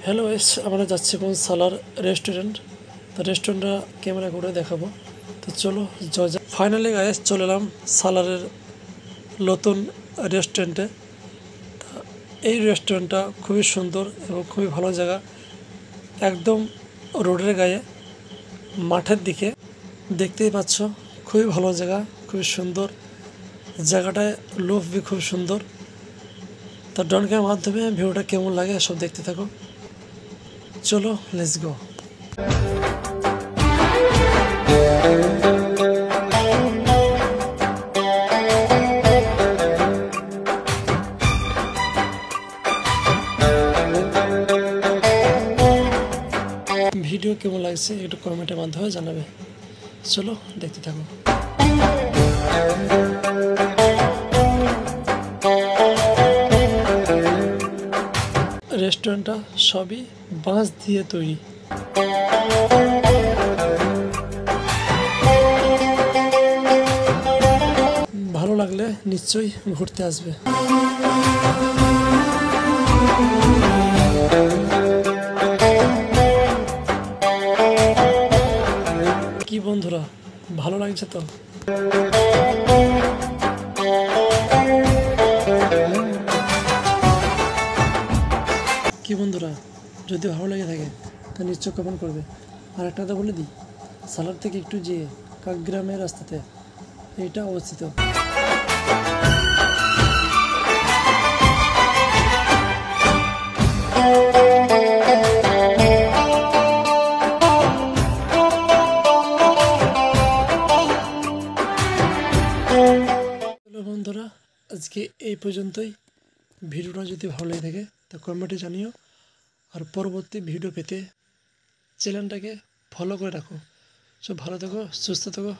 Hello S আমরা যাচ্ছি কোন সালার রেস্টুরেন্ট। তো রেস্টুরেন্টটা ক্যামেরা করে দেখাবো। তো চলো যা ফাইনালি গাইস চলে এলাম সালারের নতুন রেস্টুরেন্টে। এই রেস্টুরেন্টটা খুবই সুন্দর এবং খুবই ভালো জায়গা, একদম রোডের গায়ে মাঠের দিকে। দেখতেই পাচ্ছ খুবই ভালো জায়গা, খুবই সুন্দর জায়গাটায়, লোক বি খুব সুন্দর। তো ডনকের মাধ্যমে ভিডিওটা কেমন লাগে সব দেখতে থাকো। চলো লেটস গো। ভিডিও কেমন লাগছে একটু কমেন্টের মাধ্যমে জানাবে। চলো দেখতে থাকো। রেস্টুরেন্টটা সবই বাঁশ দিয়ে তৈরি। ভালো লাগলে নিশ্চয়ই ঘুরতে আসবে। কি বন্ধুরা, ভালো লাগছে তো? কি বন্ধুরা, যদি ভালো লেগে থাকে তা নিশ্চয় কমেন্ট করবে। আর একটা কথা বলে দিই, সালার থেকে একটু যেয়ে কাকগ্রামের রাস্তাতে এইটা অবস্থিত। বন্ধুরা আজকে এই পর্যন্তই। ভিডিওটা যদি ভালো লেগে থাকে তা কমেন্টে জানিও। আর পরবর্তী ভিডিও পেতে চ্যানেলটাকে ফলো করে রাখো। সব ভালো থেকো, সুস্থ থেকো।